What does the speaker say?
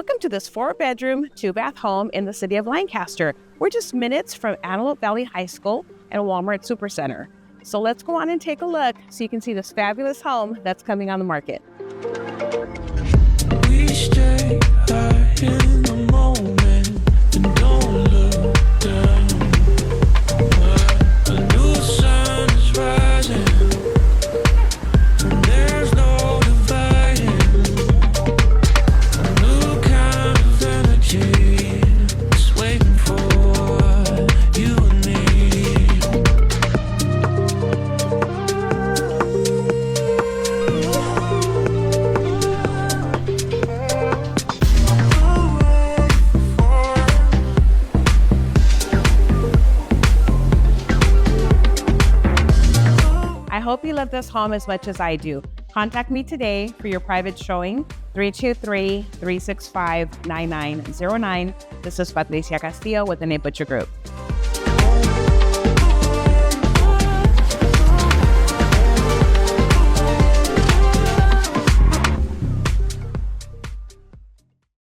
Welcome to this 4-bedroom, 2-bath home in the city of Lancaster. We're just minutes from Antelope Valley High School and Walmart Supercenter. So let's go on and take a look so you can see this fabulous home that's coming on the market. We stay high in the moment and don't look down. A new sun is rising and there's no dividing. A new kind of energy is waiting for you and me. I hope you love this home as much as I do. Contact me today for your private showing, 323-365-9909. This is Patricia Castillo with the Neighborhood Group.